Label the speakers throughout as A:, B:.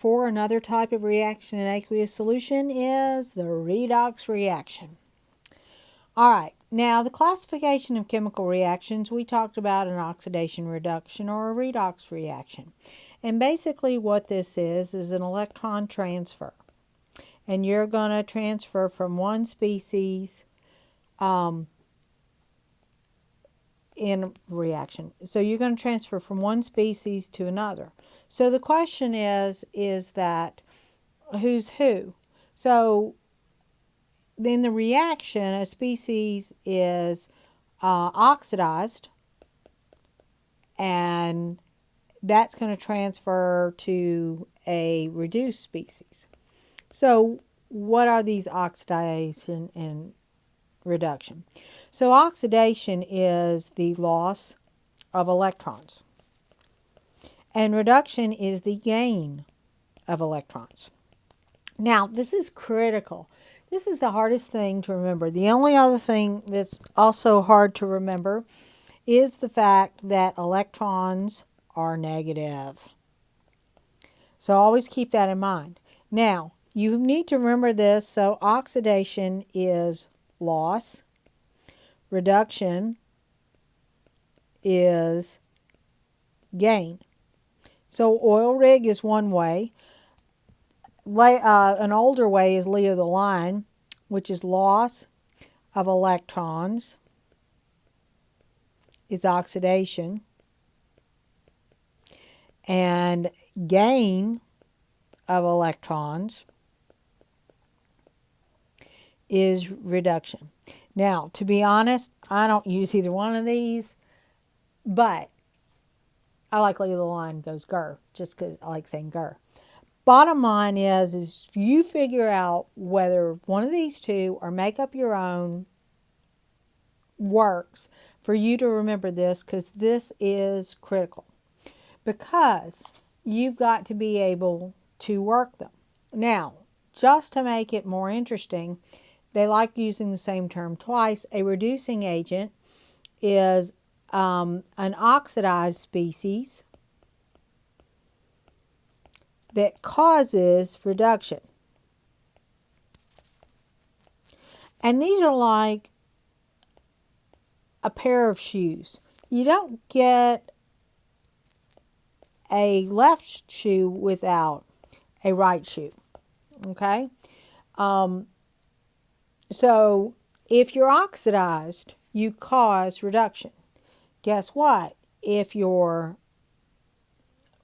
A: Therefore, another type of reaction in aqueous solution is the redox reaction. All right, now the classification of chemical reactions, we talked about an oxidation reduction or a redox reaction. And basically what this is an electron transfer. And you're going to transfer from one species in reaction. So you're going to transfer from one species to another. So the question is that who's who? So in the reaction, a species is oxidized, and that's going to transfer to a reduced species. So what are these oxidation and reduction? So oxidation is the loss of electrons, and reduction is the gain of electrons. Now, this is critical. This is the hardest thing to remember. The only other thing that's also hard to remember is the fact that electrons are negative. So always keep that in mind. Now, you need to remember this. So oxidation is loss. Reduction is gain. So oil rig is one way. An older way is Leo the Lion, which is loss of electrons is oxidation, and gain of electrons is reduction. Now, to be honest, I don't use either one of these, but I like Leo the Lion goes grr, just because I like saying grr. Bottom line is you figure out whether one of these two or make up your own works for you to remember this, because this is critical. Because you've got to be able to work them. Now, just to make it more interesting, they like using the same term twice. A reducing agent is an oxidized species that causes reduction. And these are like a pair of shoes. You don't get a left shoe without a right shoe. Okay? So if you're oxidized, you cause reduction. Guess what? If you're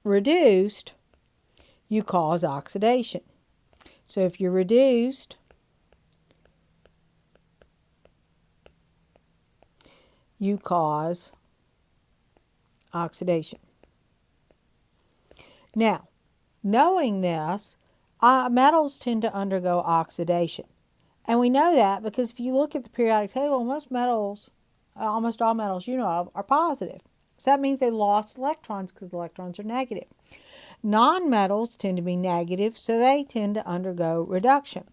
A: reduced, you cause oxidation. So if you're reduced, you cause oxidation. Now, knowing this, metals tend to undergo oxidation. And we know that because if you look at the periodic table, most metals, almost all metals you know of, are positive. So that means they lost electrons because electrons are negative. Non-metals tend to be negative, so they tend to undergo reduction.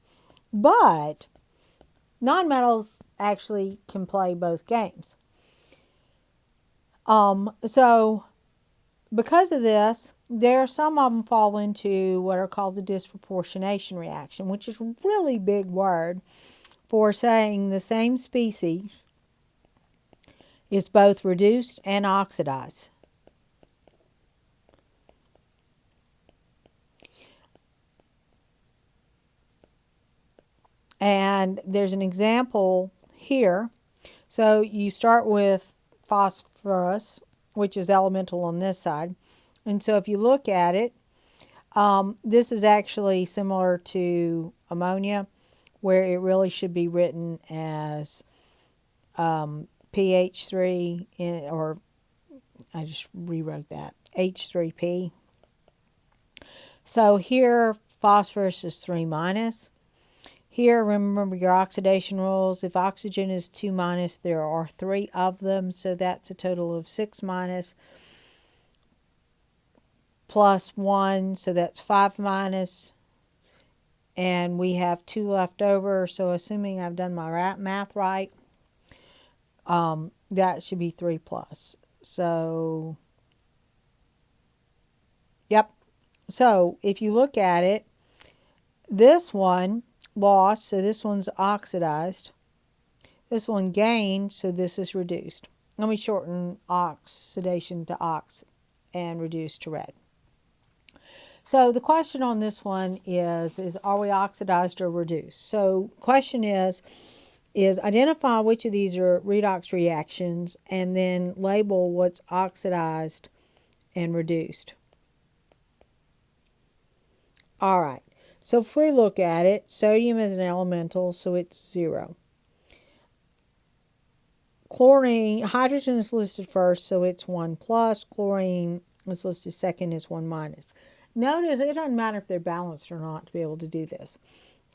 A: But non-metals actually can play both games. So because of this, some of them fall into what are called the disproportionation reaction, which is a really big word for saying the same species is both reduced and oxidized. And there's an example here. So you start with phosphorus, which is elemental on this side. And so if you look at it, this is actually similar to ammonia, where it really should be written as pH3, or I just rewrote that, H3P. So here, phosphorus is 3 minus. Here, remember your oxidation rules. If oxygen is 2 minus, there are 3 of them. So that's a total of 6 minus plus 1. So that's 5 minus. And we have 2 left over. So assuming I've done my math right, that should be 3 plus. So, yep, So if you look at it, this one lost, so this one's oxidized. This one gained, so this is reduced. Let me shorten oxidation to ox and reduce to red. So the question on this one is are we oxidized or reduced? So question is identify which of these are redox reactions and then label what's oxidized and reduced. All right. So if we look at it, sodium is an elemental, so it's 0. Chlorine, hydrogen is listed first, so it's 1 plus. Chlorine is listed second, is 1 minus. Notice it doesn't matter if they're balanced or not to be able to do this.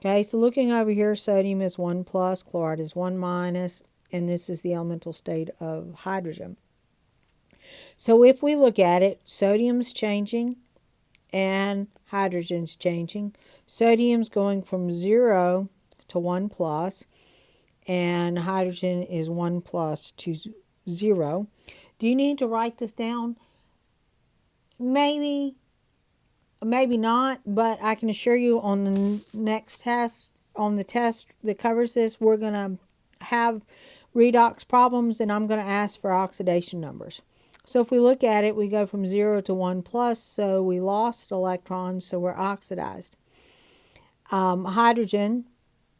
A: Okay, so looking over here, sodium is 1 plus, chloride is 1 minus, and this is the elemental state of hydrogen. So if we look at it, sodium's changing and hydrogen's changing. Sodium's going from 0 to 1 plus, and hydrogen is 1 plus to 0. Do you need to write this down? Maybe not, but I can assure you on the next test, on the test that covers this, we're going to have redox problems, and I'm going to ask for oxidation numbers. So if we look at it, we go from 0 to 1 plus, so we lost electrons, so we're oxidized. Hydrogen,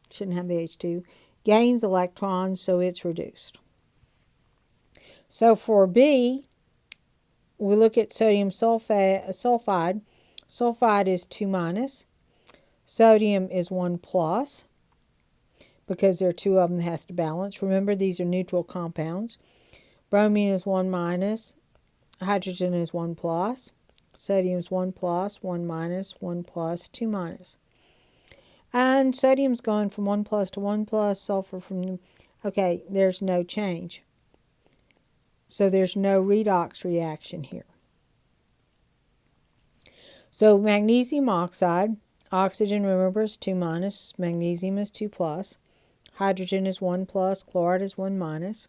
A: shouldn't have the H2, gains electrons, so it's reduced. So for B, we look at sodium sulfide. Sulfide is 2 minus. Sodium is 1 plus, because there are two of them that has to balance. Remember, these are neutral compounds. Bromine is 1 minus. Hydrogen is 1 plus. Sodium is 1 plus, 1 minus, 1 plus, 2 minus. And sodium's going from 1 plus to 1 plus, sulfur from... Okay, there's no change. So there's no redox reaction here. So magnesium oxide, oxygen, remember, is 2 minus. Magnesium is 2 plus. Hydrogen is 1 plus. Chloride is 1 minus.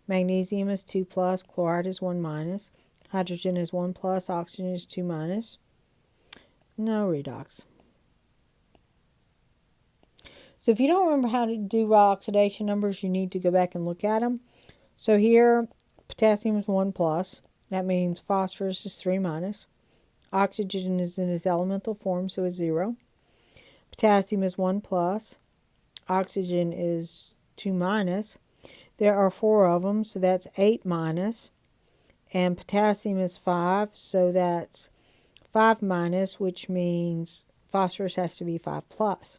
A: Magnesium is 2 plus. Chloride is 1 minus. Hydrogen is 1 plus. Oxygen is 2 minus. No redox. So if you don't remember how to do raw oxidation numbers, you need to go back and look at them. So here, potassium is 1 plus. That means phosphorus is 3 minus. Oxygen is in its elemental form, so it's 0. Potassium is 1 plus. Oxygen is 2 minus. There are 4 of them, so that's 8 minus. And potassium is 5, so that's 5 minus, which means phosphorus has to be 5 plus.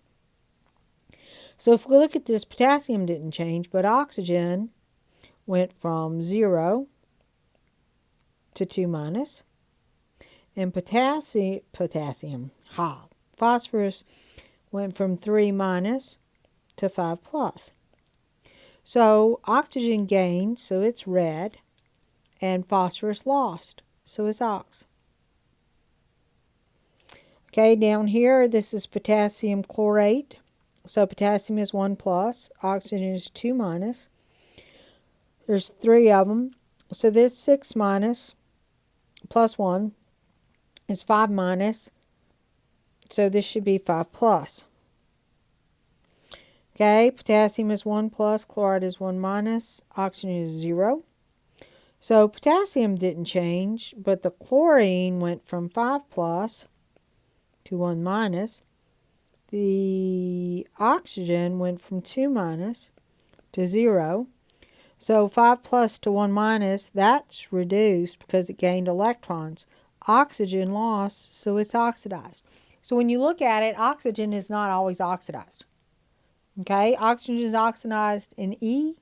A: So if we look at this, potassium didn't change, but oxygen went from 0 to 2 minus. And phosphorus went from 3 minus to 5 plus. So oxygen gained, so it's red, and phosphorus lost, so it's ox. Okay, down here, this is potassium chlorate. So potassium is 1 plus, oxygen is 2 minus. There's 3 of them. So this 6 minus plus 1 is 5 minus. So this should be 5 plus. Okay, potassium is 1 plus, chloride is 1 minus, oxygen is 0. So potassium didn't change, but the chlorine went from 5 plus to 1 minus. The oxygen went from 2 minus to 0. So 5 plus to 1 minus, that's reduced because it gained electrons. Oxygen lost, so it's oxidized. So when you look at it, oxygen is not always oxidized. Okay, oxygen is oxidized in E,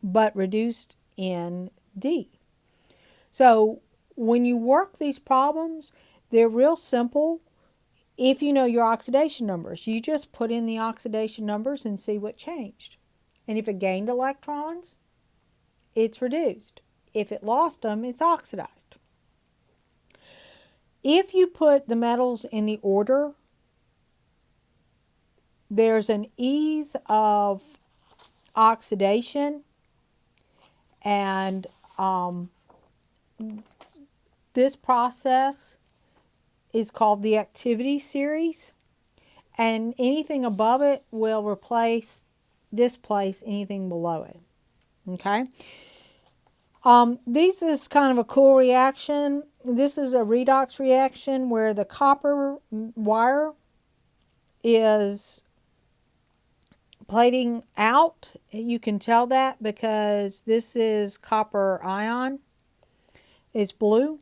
A: but reduced in D. So when you work these problems, they're real simple. If you know your oxidation numbers, you just put in the oxidation numbers and see what changed. And if it gained electrons, it's reduced. If it lost them, it's oxidized. If you put the metals in the order, there's an ease of oxidation, and this process is called the activity series, and anything above it will displace anything below it. Okay. This is kind of a cool reaction. This is a redox reaction where the copper wire is plating out. You can tell that because this is copper ion. It's blue.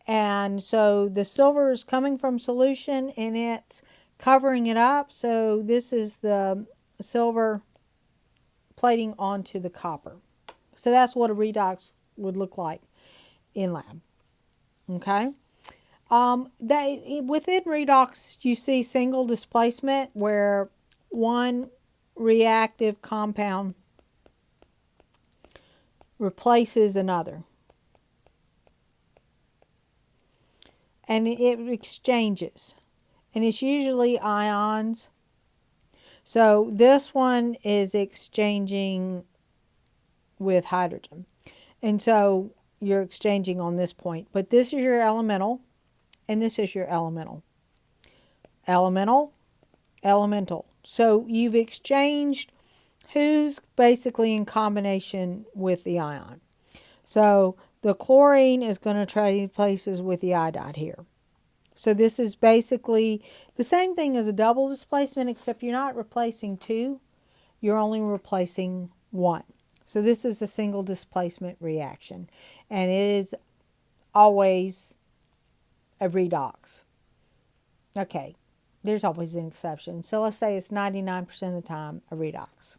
A: And so the silver is coming from solution and it's covering it up. So this is the silver plating onto the copper. So that's what a redox would look like in lab. Okay. Within redox, you see single displacement where one reactive compound replaces another. And it exchanges. And it's usually ions. So this one is exchanging with hydrogen. And so you're exchanging on this point. But this is your elemental, and this is your elemental. Elemental, elemental. So you've exchanged who's basically in combination with the ion. So the chlorine is going to trade places with the iodide here. So this is basically the same thing as a double displacement, except you're not replacing two. You're only replacing one. So this is a single displacement reaction. And it is always a redox. Okay, there's always an exception. So let's say it's 99% of the time a redox.